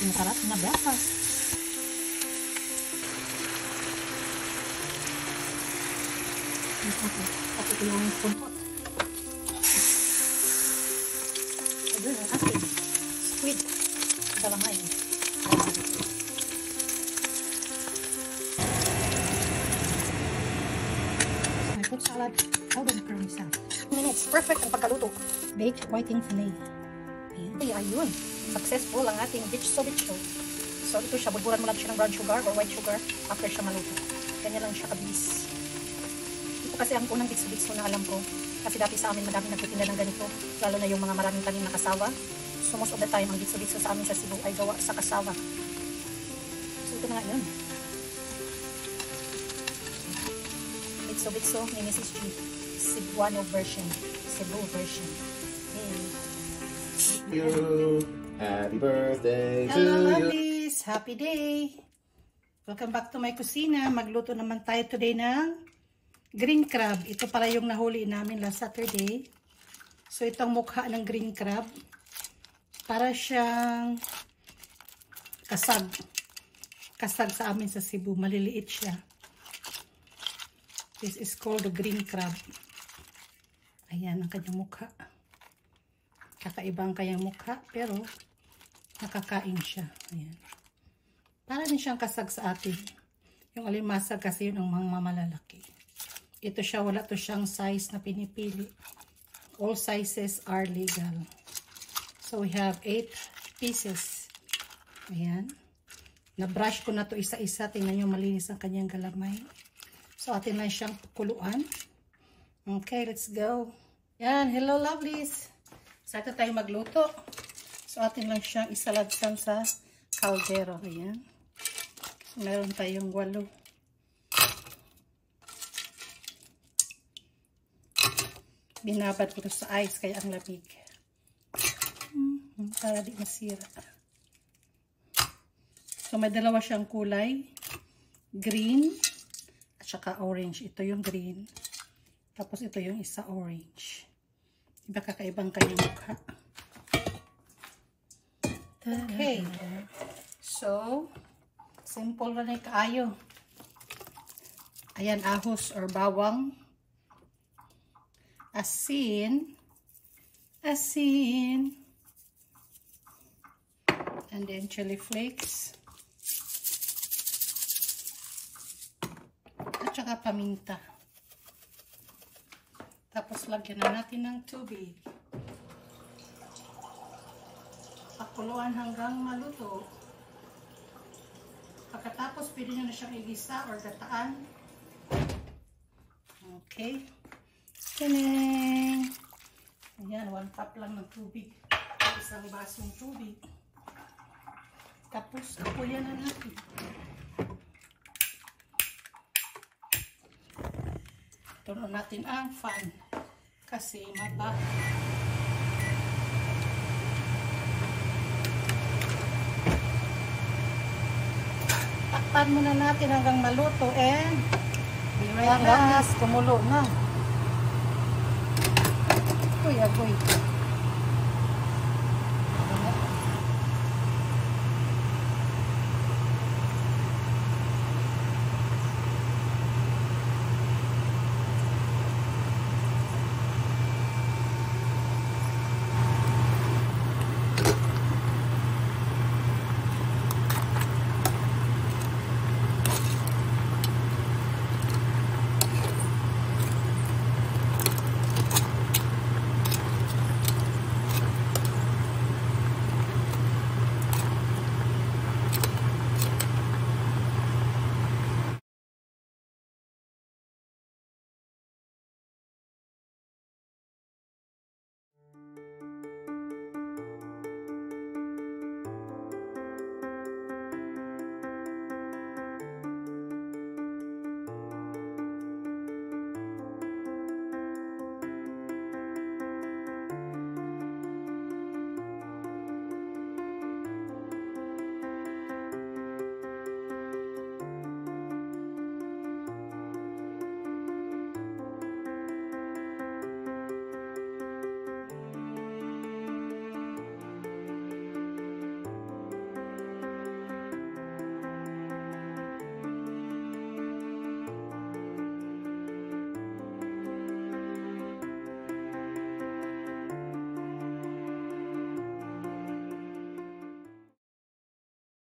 yung karat na brakas. Tapos ito yung spoon pot. Ito yung asin. Squid. Kalamay. My fruit salad. Golden curly salad. 2 minutes. Perfect ang pagkaluto. Baked whiting fillet. Ayun. Successful ang ating bitso. So ito siya. Buburan mo lang siya ng brown sugar or white sugar after siya maluto. Ganyan lang siya kabilis. Ito kasi ang unang bitso na alam ko. Kasi dati sa amin madami nagtitinda ng ganito. Lalo na yung mga maraming tanim na kasawa. So most of the time, ang bitso sa amin sa Cebu ay gawa sa kasawa. So ito na nga yun. Bitso ni Mrs. G. Cebuano version. Cebu version. Hey. Happy birthday to Hello, you. lovelies! Happy day! Welcome back to my kusina. Magluto naman tayo today ng green crab. Ito pala yung nahuli namin last Saturday. So itong mukha ng green crab. Para siyang kasag. Kasag sa amin sa Cebu. Maliliit siya. This is called the green crab. Ayan ang kanyang mukha. Kakaibang kanyang mukha, pero nakakain siya. Ayan. Para din siyang kasag sa atin. Yung alimasag kasi yun ang mga malalaki. Ito siya, wala to siyang size na pinipili. All sizes are legal. So we have 8 pieces. Ayan. Na-brush ko na to isa-isa. Tingnan nyo, malinis ang kanyang galamay. So atin lang siyang kuluan. Okay, let's go. Yan, hello lovelies. Sa ito tayo magluto. So atin lang siyang isaladsan sa kaldero. Ayan. So meron tayong 8. Binabad ko to sa ice kaya ang lamig. Para di masira. So may dalawa siyang kulay. Green at saka orange. Ito yung green. Tapos ito yung isa orange. Iba kakaibang kanyang mukha. Okay. So, simple na na kaayo. Ayan, ahos or bawang. Asin. And then chili flakes. At saka paminta. Tapos lagyan na natin ng tubig. Pakuluan hanggang maluto. Pagkatapos pwede nyo na siyang igisa or gataan. Okay. Tining! Ayan, 1 cup lang ng tubig. Isang basong tubig. Tapos, apoyan na natin. Turon natin ang fan. Kasi mabaho. Takpan muna natin hanggang maluto and be right back. Kumulo na. Uy, agoy.